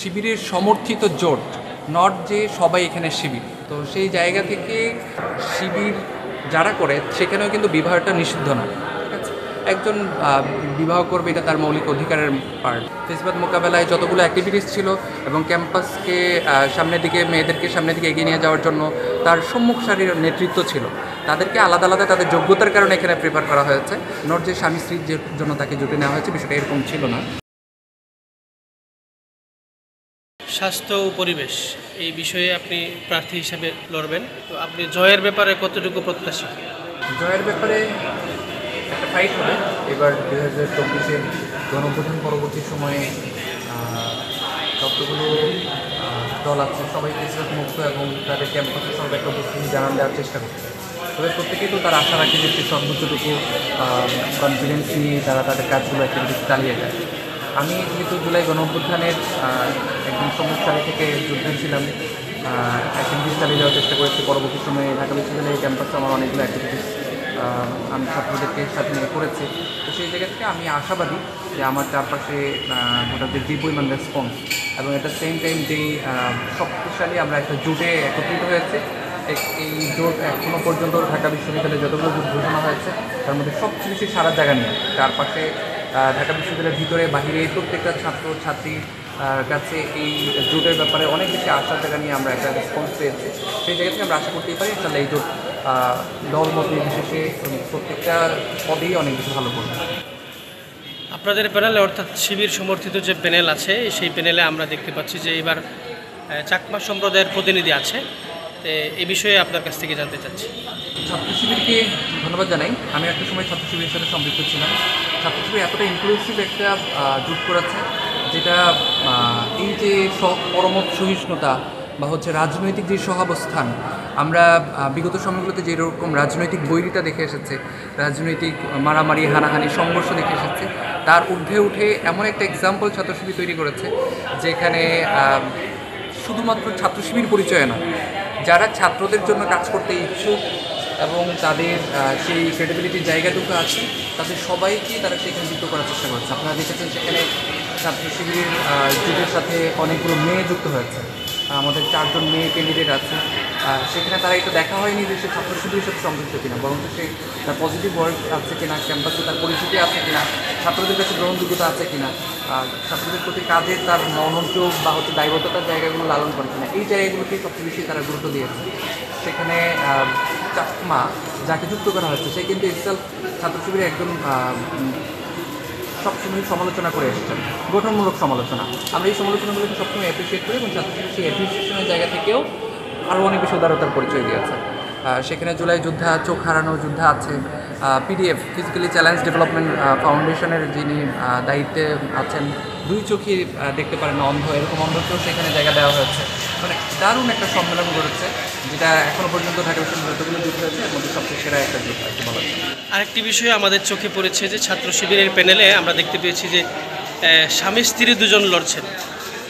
শিবিরের সমর্থিত জোট, নট যে সবাই এখানে শিবির। তো সেই জায়গা থেকে শিবির যারা করে সেখানেও কিন্তু বিবাহটা নিষিদ্ধ না। ঠিক আছে, একজন বিবাহ করবে, এটা তার মৌলিক অধিকারের পার্ট। ফেসিবাদ মোকাবেলায় যতগুলো অ্যাক্টিভিটিস ছিল এবং ক্যাম্পাসকে সামনের দিকে, মেয়েদেরকে সামনের দিকে এগিয়ে নিয়ে যাওয়ার জন্য তার সম্মুখ সারির নেতৃত্ব ছিল। তাদেরকে আলাদা আলাদা তাদের যোগ্যতার কারণে এখানে প্রেফার করা হয়েছে, নট যে স্বামী স্ত্রীর জন্য তাকে জুটে নেওয়া হয়েছে, বিষয়টা এরকম ছিল না। স্বাস্থ্য ও পরিবেশ এই বিষয়ে আপনি প্রার্থী হিসেবে লড়বেন, তো আপনি জয়ের ব্যাপারে কতটুকু প্রত্যাশী? জয়ের ব্যাপারে একটা ফাইট হবে। এবার 2024-এর গণঅভ্যুত্থান পরবর্তী সময়ে যতগুলো দল আছে সবাই ফেসিবাদ মুক্ত এবং তাদের ক্যাম্পাসে সব একটা উপস্থিতি জানান দেওয়ার চেষ্টা করছে। তবে প্রত্যেকেই তো তার আশা রাখে যে সর্বোচ্চটুকু কনফিডেন্স নিয়ে তারা তাদের কাজগুলো অ্যাক্টিভিটিস চালিয়ে যায়। আমি যেহেতু জুলাই গণঅভ্যুত্থানের একদম সম্মুখ সারি থেকে যুদ্ধে ছিলাম, অ্যাক্টিভিটিস চালিয়ে যাওয়ার চেষ্টা করেছি। পরবর্তী সময়ে ঢাকা বিশ্ববিদ্যালয়ের ক্যাম্পাসে আমার অনেকগুলো অ্যাক্টিভিটিস আমি ছাত্রদেরকে সাথে নিয়ে করেছি। তো সেই জায়গা থেকে আমি আশাবাদী যে আমার চারপাশে ভোটারদের যে পরিমাণ রেসপন্স এবং এট দ্য সেম টাইম যেই শক্তিশালী আমরা একটা জোটে একত্রিত হয়েছে, এই জোট এখনও পর্যন্ত ঢাকা বিশ্ববিদ্যালয়ে যতগুলো জোট ঘোষণা হয়েছে তার মধ্যে সবচেয়ে বেশি সারা জায়গা নিয়ে চারপাশে ঢাকা বিশ্ববিদ্যালয়ের ভিতরে বাহিরে প্রত্যেকটা ছাত্র ছাত্রীর কাছে এই জোটের ব্যাপারে অনেক বেশি আশার জায়গা নিয়ে আমরা একটা রেসপন্স পেয়েছি। সেই জায়গা থেকে আমরা আশা করতেই পারি তাহলে এই জোট দল মত নির্বিশেষে প্রত্যেকটা পদেই অনেক বেশি ভালো করবে। আপনাদের প্যানেলে অর্থাৎ শিবির সমর্থিত যে প্যানেল আছে সেই প্যানেলে আমরা দেখতে পাচ্ছি যে এবার চাকমা সম্প্রদায়ের প্রতিনিধি আছে। এই বিষয়ে আপনার কাছ থেকে জানতে চাচ্ছি। ছাত্র শিবিরকে ধন্যবাদ জানাই। আমি একটা সময় ছাত্র শিবিরের সাথে সম্পৃক্ত ছিলাম। ছাত্র শিবির এতটা ইনক্লুসিভ একটা জোট করেছে, যেটা এই যে পরমত সহিষ্ণুতা বা হচ্ছে রাজনৈতিক যে সহাবস্থান, আমরা বিগত সময়গুলোতে যেরকম রাজনৈতিক বৈরিতা দেখে এসেছে, রাজনৈতিক মারামারি হানাহানি সংঘর্ষ দেখে এসেছে, তার ঊর্ধ্বে উঠে এমন একটা এক্সাম্পল ছাত্র শিবির তৈরি করেছে যেখানে শুধুমাত্র ছাত্র শিবির পরিচয় না, যারা ছাত্রদের জন্য কাজ করতে ইচ্ছুক এবং তাদের সেই ক্রেডিবিলিটির জায়গাটুকু আছে, তাদের সবাইকেই তারা সেখানে যুক্ত করার চেষ্টা করছে। আপনারা দেখেছেন সেখানে ছাত্র শিবিরের জোটের সাথে অনেকগুলো মেয়ে যুক্ত হয়েছে। আমাদের 4 জন মেয়ে ক্যান্ডিডেট আছে। সেখানে তারা এটা দেখা হয়নি যে সে ছাত্র শিবিরের সাথে সংযুক্ত কিনা, বরং সে তার পজিটিভ ওয়ার্ক আছে কিনা, ক্যাম্পাসে তার পরিচিতি আছে কিনা, ছাত্রদের কাছে গ্রহণযোগ্যতা আছে কিনা, ছাত্রদের প্রতি কাজের তার মনোযোগ বা হচ্ছে দায়বদ্ধতার জায়গাগুলো লালন করে কিনা, এই জায়গাগুলোকেই সবচেয়ে বেশি তারা গুরুত্ব দিয়েছে। সেখানে চাকমা যাকে যুক্ত করা হয়েছে সে কিন্তু ইটসেলফ ছাত্র শিবিরের একজন সবসময় সমালোচনা করে এসেছেন, গঠনমূলক সমালোচনা। আমরা এই সমালোচনাগুলোকে সবসময় অ্যাপ্রিসিয়েট করি এবং ছাত্র শিবির সেই অ্যাপ্রিসিয়েশনের জায়গা থেকেও আরও অনেক বেশি উদারতার পরিচয় দিয়েছে। সেখানে জুলাই যোদ্ধা, চোখ হারানো যোদ্ধা আছে, পিডিএফ ফিজিক্যালি চ্যালেঞ্জ ডেভেলপমেন্ট ফাউন্ডেশনের যিনি দায়িত্বে আছেন, 2 চোখই দেখতে পারেন না, অন্ধ, এরকম অন্ধকেও সেখানে জায়গা দেওয়া হয়েছে। মানে দারুণ একটা সম্মেলন করেছে, যেটা এখনও পর্যন্ত ঢাকা বিশ্ববিদ্যালয়ে যতগুলো যুদ্ধ হয়েছে এর মধ্যে সবচেয়ে সেরা একটা যুদ্ধ আর কি বলা যায়। আরেকটি বিষয় আমাদের চোখে পড়েছে যে ছাত্র শিবিরের প্যানেলে আমরা দেখতে পেয়েছি যে স্বামী স্ত্রী দুজন লড়ছেন।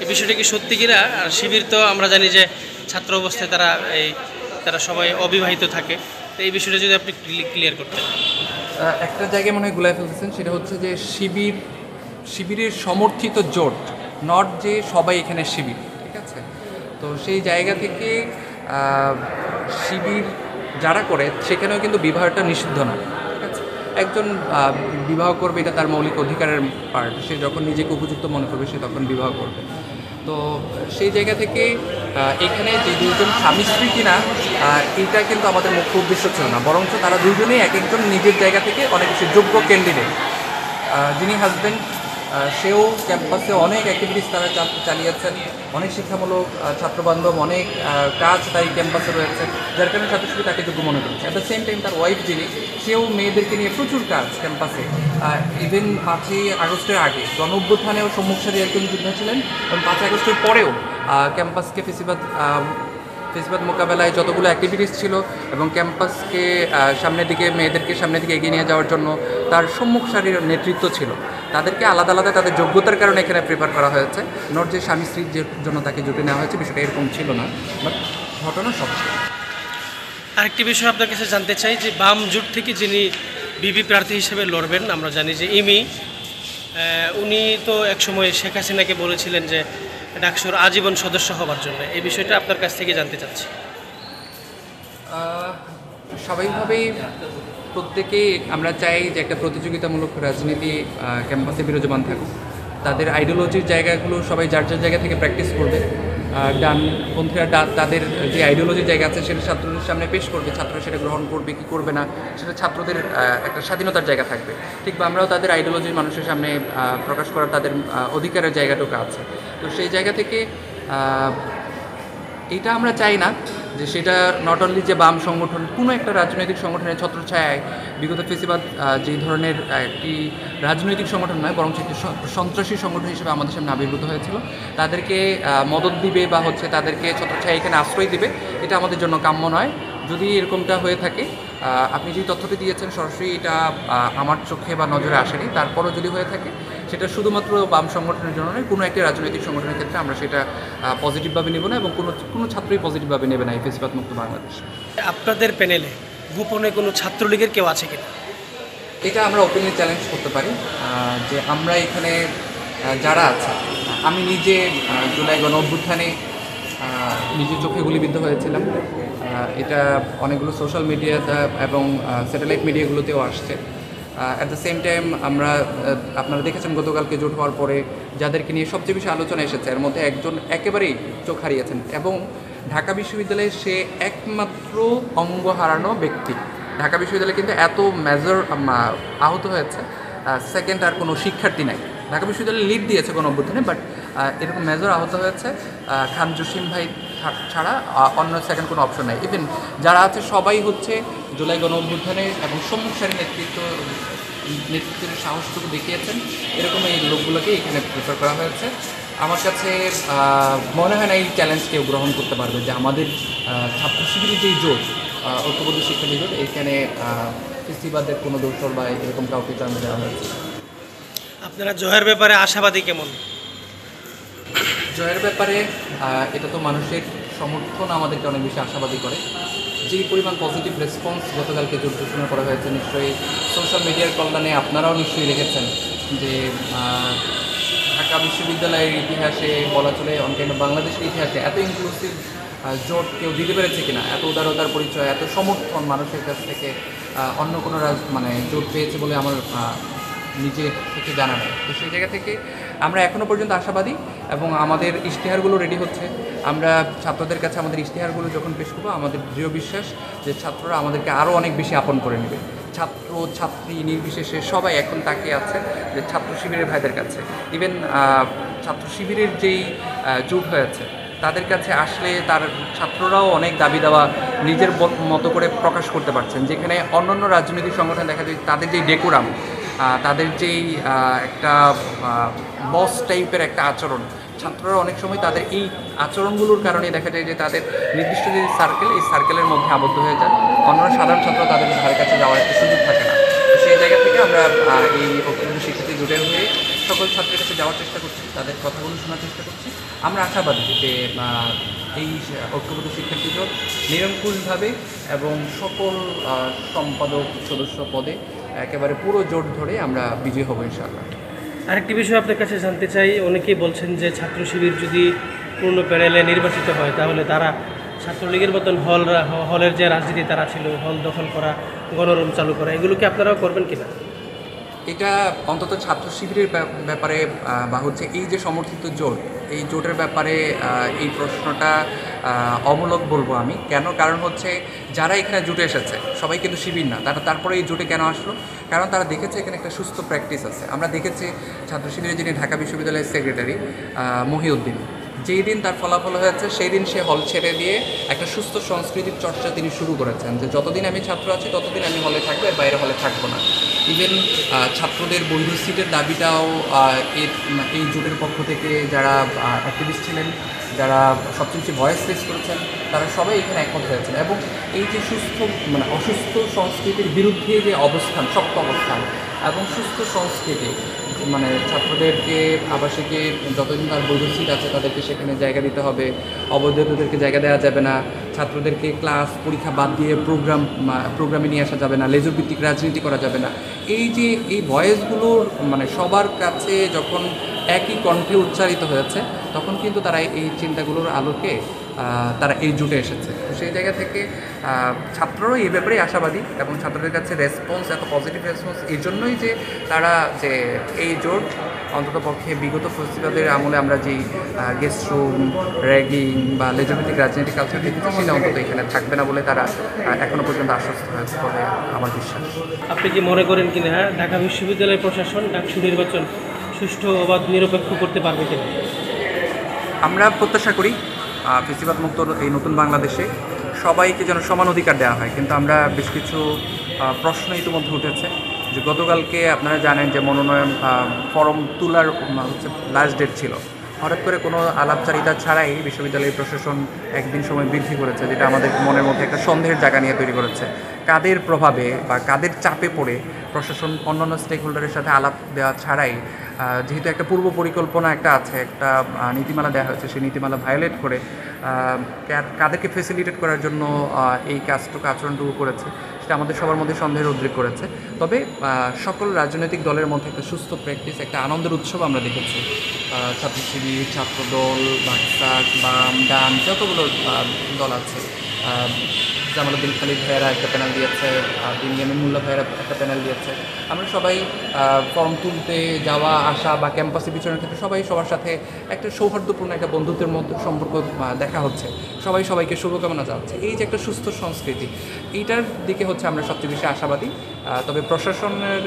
এই বিষয়টা কি সত্যি কিনা? আর শিবির তো আমরা জানি যে ছাত্র অবস্থায় তারা সবাই অবিবাহিত থাকে, তো এই বিষয়টা যদি আপনি ক্লিয়ার করতেন। একটা জায়গায় মনে হয় গুলাই ফেলতেছেন, সেটা হচ্ছে যে শিবিরের সমর্থিত জোট, নট যে সবাই এখানে শিবির। ঠিক আছে, তো সেই জায়গা থেকে শিবির যারা করে সেখানেও কিন্তু বিবাহটা নিষিদ্ধ না। ঠিক আছে, একজন বিবাহ করবে, এটা তার মৌলিক অধিকারের পার্ট। সে যখন নিজেকে উপযুক্ত মনে করবে সে তখন বিবাহ করবে। তো সেই জায়গা থেকে এখানে যে 2 জন স্বামী স্ত্রী কিনা এইটা কিন্তু আমাদের মুখ্য উদ্দেশ্য ছিল না, বরঞ্চ তারা 2 জনেই এক একজন নিজের জায়গা থেকে অনেক বেশি যোগ্য ক্যান্ডিডেট। যিনি হাজব্যান্ড, সেও ক্যাম্পাসে অনেক অ্যাক্টিভিটিস তারা চালিয়েছেন, অনেক শিক্ষামূলক ছাত্রবান্ধব অনেক কাজ তাই ক্যাম্পাসে রয়েছে, যার কারণে ছাত্র শিবির তাকে যোগ্য মনে করছে। অ্যাট দ্য সেম টাইম তার ওয়াইফ যিনি, সেও মেয়েদেরকে নিয়ে প্রচুর কাজ ক্যাম্পাসে। ইভেন 5ই আগস্টের আগে গণঅভ্যুত্থানেও সম্মুখ সারি একজন যোদ্ধা ছিলেন এবং 5ই আগস্টের পরেও ক্যাম্পাসকে ফেসিবাদ মোকাবেলায় যতগুলো অ্যাক্টিভিটিস ছিল এবং ক্যাম্পাসকে সামনের দিকে, মেয়েদেরকে সামনের দিকে এগিয়ে নিয়ে যাওয়ার জন্য তার সম্মুখ সারির নেতৃত্ব ছিল। তাদেরকে আলাদা আলাদা তাদের যোগ্যতার কারণে এখানে প্রেফার করা হয়েছে, নট যে স্বামী স্ত্রীর জন্য তাকে জুটে নেওয়া হয়েছে, বিষয়টা এরকম ছিল না, বাট ঘটনা সব ছিল। আরেকটি বিষয় আপনার কাছে জানতে চাই যে বাম জোট থেকে যিনি বিপি প্রার্থী হিসেবে লড়বেন, আমরা জানি যে ইমি, উনি তো একসময় শেখ হাসিনাকে বলেছিলেন যে ডাকসুর আজীবন সদস্য হবার জন্য, এই বিষয়টা আপনার কাছ থেকে জানতে চাচ্ছি। স্বাভাবিকভাবেই প্রত্যেকেই আমরা চাই যে একটা প্রতিযোগিতামূলক রাজনীতি ক্যাম্পাসে বিরাজমান থাকুক। তাদের আইডিওলজির জায়গাগুলো সবাই যার যার জায়গা থেকে প্র্যাকটিস করবে। ডানপন্থীরা তাদের যে আইডিওলজির জায়গা আছে সেটা ছাত্রদের সামনে পেশ করবে, ছাত্ররা সেটা গ্রহণ করবে কি করবে না সেটা ছাত্রদের একটা স্বাধীনতার জায়গা থাকবে। ঠিক বা আমরাও তাদের আইডিওলজি মানুষের সামনে প্রকাশ করার তাদের অধিকারের জায়গাটুকু আছে। তো সেই জায়গা থেকে এটা আমরা চাই না যে সেটা নট অনলি যে বাম সংগঠন, কোনো একটা রাজনৈতিক সংগঠনের ছত্রছায়ায় বিগত ফেসিবাদ যেই ধরনের একটি রাজনৈতিক সংগঠন নয়, বরং একটি সন্ত্রাসী সংগঠন হিসেবে আমাদের সামনে আবির্ভূত হয়েছিল, তাদেরকে মদত দিবে বা তাদেরকে ছত্রছায়া এখানে আশ্রয় দিবে, এটা আমাদের জন্য কাম্য নয়। যদি এরকমটা হয়ে থাকে, আপনি যে তথ্যটি দিয়েছেন সরাসরি এটা আমার চোখে বা নজরে আসেনি, তারপরও যদি হয়ে থাকে সেটা শুধুমাত্র বাম সংগঠনের জন্য নয়, কোনো একটি রাজনৈতিক সংগঠনের ক্ষেত্রে আমরা সেটা পজিটিভভাবে নেব না, এবং কোনো ছাত্রই পজিটিভভাবে নেবে না এই ফেসিবাদ মুক্ত বাংলাদেশ। আপনাদের প্যানেলে গোপনে কোনো ছাত্রলীগের কেউ আছে কিনা? এটা আমরা ওপেনলি চ্যালেঞ্জ করতে পারি যে আমরা এখানে যারা আছে, আমি নিজে জুলাই গণ অভ্যুত্থানে নিজের চোখে গুলিবিদ্ধ হয়েছিলাম। এটা অনেকগুলো সোশ্যাল মিডিয়াতে এবং স্যাটেলাইট মিডিয়াগুলোতেও আসছে। অ্যাট দ্য সেম টাইম আপনারা দেখেছেন গতকালকে জোট হওয়ার পরে যাদেরকে নিয়ে সবচেয়ে বেশি আলোচনা এসেছে, এর মধ্যে একজন একেবারেই চোখ হারিয়েছেন, এবং ঢাকা বিশ্ববিদ্যালয়ে সে একমাত্র অঙ্গ হারানো ব্যক্তি। ঢাকা বিশ্ববিদ্যালয়ে কিন্তু এত মেজর আহত হয়েছে, সেকেন্ড আর কোনো শিক্ষার্থী নাই। ঢাকা বিশ্ববিদ্যালয়ে লিড দিয়েছে কোনো অভ্যুত্থানে, বাট এরকম মেজর আহত হয়েছে খান জসিম ভাই ছাড়া অন্য সেকেন্ড কোনো অপশন নাই। ইভেন যারা আছে সবাই হচ্ছে জুলাই গণ অভ্যুত্থানে এবং সম্মুখ সারি নেতৃত্বের সাহসটুকু দেখিয়েছেন, এরকম এই লোকগুলোকে এখানে প্রেফার করা হয়েছে। আমার কাছে মনে হয় না এই চ্যালেঞ্জ কেউ গ্রহণ করতে পারবে যে আমাদের ছাত্র শিবিরের যেই জোট, ঐক্যবদ্ধ শিক্ষার্থী জোট, এখানে ফেসিবাদের কোনো দোষর বা এরকম কাউকে জন্ম দেওয়া হয়েছে। আপনারা জয়ের ব্যাপারে আশাবাদী কেমন? জয়ের ব্যাপারে এটা তো মানুষের সমর্থন আমাদেরকে অনেক বেশি আশাবাদী করে। যেই পরিমাণ পজিটিভ রেসপন্স গতকালকে জোট ঘোষণা করা হয়েছে, নিশ্চয়ই সোশ্যাল মিডিয়ার কল্যাণে আপনারাও নিশ্চয়ই দেখেছেন যে ঢাকা বিশ্ববিদ্যালয়ের ইতিহাসে বলা চলে অনকেন্দ্র বাংলাদেশের ইতিহাসে এত ইনক্লুসিভ জোট কেউ দিতে পেরেছে কিনা, এত উদারতার পরিচয়, এত সমর্থন মানুষের কাছ থেকে অন্য কোনো জোট পেয়েছে বলে আমার নিজে থেকে জানা নেই। তো সেই জায়গা থেকে আমরা এখনও পর্যন্ত আশাবাদী, এবং আমাদের ইশতেহারগুলো রেডি হচ্ছে। আমরা ছাত্রদের কাছে আমাদের ইশতেহারগুলো যখন পেশ করবো, আমাদের দৃঢ় বিশ্বাস যে ছাত্ররা আমাদেরকে আরও অনেক বেশি আপন করে নেবে। ছাত্র ছাত্রী নির্বিশেষে সবাই এখন তাকিয়ে আছে যে ছাত্র শিবিরের ভাইদের কাছে। ইভেন ছাত্র শিবিরের যেই জোট হয়েছে তাদের কাছে আসলে তার ছাত্ররাও অনেক দাবি দেওয়া নিজের মতো করে প্রকাশ করতে পারছেন, যেখানে অন্যান্য রাজনৈতিক সংগঠন দেখা যায় তাদের যেই ডেকোরাম, তাদের যেই একটা বস টাইপের একটা আচরণ, ছাত্ররা অনেক সময় তাদের এই আচরণগুলোর কারণে দেখা যায় যে তাদের নির্দিষ্ট যে সার্কেল, এই সার্কেলের মধ্যে আবদ্ধ হয়ে যায়, অন্যান্য সাধারণ ছাত্র তাদের ধারে কাছে যাওয়ার একটা সুযোগ থাকে না। তো সেই জায়গা থেকে আমরা এই ঐক্যবদ্ধ শিক্ষার্থী জোটের হয়ে সকল ছাত্রের কাছে যাওয়ার চেষ্টা করছি, তাদের কথাগুলো শোনার চেষ্টা করছি। আমরা আশাবাদী যে এই ঐক্যবদ্ধ শিক্ষার্থী জোট নিরঙ্কুশভাবে এবং সকল সম্পাদক সদস্য পদে একেবারে পুরো জোট ধরে আমরা বিজয়ী হব ইনশাআল্লাহ। আরেকটি বিষয় আপনার কাছে জানতে চাই, অনেকেই বলছেন যে ছাত্র শিবির যদি পূর্ণ প্যানেলে নির্বাচিত হয় তাহলে তারা ছাত্রলীগের মতন হলের যে রাজনীতি তারা ছিল, হল দখল করা, গণরুম চালু করা, এগুলো কি আপনারাও করবেন কিনা? এটা অন্তত ছাত্র শিবিরের ব্যাপারে বা হচ্ছে এই যে সমর্থিত জোট, এই জোটের ব্যাপারে এই প্রশ্নটা অমূলক বলবো আমি। কেন? কারণ হচ্ছে যারা এখানে জোটে এসেছে সবাই কিন্তু শিবির না, তারপরে এই জোটে কেন আসলো? কারণ তারা দেখেছে এখানে একটা সুস্থ প্র্যাকটিস আছে। আমরা দেখেছি ছাত্র শিবিরের যিনি ঢাকা বিশ্ববিদ্যালয়ের সেক্রেটারি মহিউদ্দিন, যেই দিন তার ফলাফল হয়েছে সেই দিন সে হল ছেড়ে দিয়ে একটা সুস্থ সংস্কৃতির চর্চা তিনি শুরু করেছেন, যে যতদিন আমি ছাত্র আছি ততদিন আমি হলে থাকবো, এর বাইরে হলে থাকবো না। ইভেন ছাত্রদের বৈধ সিটের দাবিটাও এই জোটের পক্ষ থেকে যারা অ্যাক্টিভিস্ট ছিলেন, যারা সবচেয়ে বেশি ভয়েস রেজ করেছেন, তারা সবাই এখানে একমত হয়েছেন। এবং এই যে অসুস্থ সংস্কৃতির বিরুদ্ধে যে অবস্থান, শক্ত অবস্থান এবং সুস্থ সংস্কৃতি, ছাত্রদেরকে আবাসিকে যতদিন তার বৈধ সিট আছে তাদেরকে সেখানে জায়গা দিতে হবে, অবৈধদেরকে জায়গা দেওয়া যাবে না, ছাত্রদেরকে ক্লাস পরীক্ষা বাদ দিয়ে প্রোগ্রামে নিয়ে আসা যাবে না, লেজুর ভিত্তিক রাজনীতি করা যাবে না। এই যে এই ভয়েসগুলোর সবার কাছে যখন একই কণ্ঠে উচ্চারিত হয়েছে, তখন কিন্তু তারা এই চিন্তাগুলোর আলোকে তারা এই জুটে এসেছে। তো সেই জায়গা থেকে ছাত্ররাও এই ব্যাপারেই আশাবাদী, এবং ছাত্রদের কাছে রেসপন্স এত পজিটিভ রেসপন্স এই জন্যই যে তারা যে এই জোট অন্তত পক্ষে বিগত ফেস্টিভ্যালের আমলে আমরা যেই গেস্ট রুম, র্যাগিং বা লেজভিত্তিক রাজনৈতিক কালচার দেখেছি, সেটা অন্তত এখানে থাকবে না বলে তারা এখনও পর্যন্ত আশ্বস্ত হয়েছে বলে আমার বিশ্বাস। আপনি কি মনে করেন কিনা ঢাকা বিশ্ববিদ্যালয় প্রশাসন ডাকসু নির্বাচন সুষ্ঠু অবাধ নিরপেক্ষ করতে পারবে কিনা? আমরা প্রত্যাশা করি ফেস্টিভ্যাল মুক্ত এই নতুন বাংলাদেশে সবাইকে যেন সমান অধিকার দেওয়া হয়, কিন্তু আমরা বেশ কিছু প্রশ্ন ইতিমধ্যে উঠেছে। যে গতকালকে আপনারা জানেন যে মনোনয়ন ফর্ম তোলার হচ্ছে লাস্ট ডেট ছিল, হঠাৎ করে কোনো আলাপচারিতা ছাড়াই বিশ্ববিদ্যালয় প্রশাসন একদিন সময় বৃদ্ধি করেছে, যেটা আমাদের মনের মধ্যে একটা সন্দেহের জায়গা নিয়ে তৈরি করেছে। কাদের প্রভাবে বা কাদের চাপে পড়ে প্রশাসন অন্যান্য স্টেক হোল্ডারের সাথে আলাপ দেওয়া ছাড়াই, যেহেতু একটা পূর্ব পরিকল্পনা একটা আছে, একটা নীতিমালা দেওয়া হয়েছে, সেই নীতিমালা ভায়োলেট করে কাদেরকে ফেসিলিটেট করার জন্য এই কাজটুকু আচরণটুকু করেছে, সেটা আমাদের সবার মধ্যে সন্দেহের উদ্রেক করেছে। তবে সকল রাজনৈতিক দলের মধ্যে একটা সুস্থ প্র্যাকটিস, একটা আনন্দের উৎসব আমরা দেখেছি। ছাত্র শিবির, ছাত্রদল, বাকসাক, বাম, ডান, যতগুলো দল আছে, জামালউদ্দিন খালিদ ভাইয়েরা একটা প্যানেল দিয়েছে, বিনিয়ামিন মোল্লা ভাইয়েরা একটা প্যানেল দিয়েছে। আমরা সবাই ফর্ম তুলতে যাওয়া আসা বা ক্যাম্পাসে বিচরণের ক্ষেত্রে সবাই সবার সাথে একটা সৌহার্দ্যপূর্ণ একটা বন্ধুত্বের মধ্যে সম্পর্ক দেখা হচ্ছে, সবাই সবাইকে শুভকামনা জানাচ্ছে। এই যে একটা সুস্থ সংস্কৃতি, এইটার দিকে হচ্ছে আমরা সবচেয়ে বেশি আশাবাদী। তবে প্রশাসনের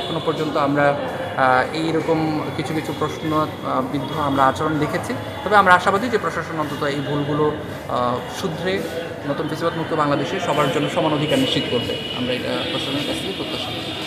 এখনও পর্যন্ত আমরা এইরকম কিছু কিছু প্রশ্ন বিদ্ধ আমরা আচরণ দেখেছি। তবে আমরা আশাবাদী যে প্রশাসন অন্তত এই ভুলগুলো শুধরে নতুন ফেস্টিভ্যাল মুক্ত বাংলাদেশে সবার জন্য সমান অধিকার নিশ্চিত করবে। আমরা এটা প্রশাসনের কাছ থেকে প্রত্যাশা করি।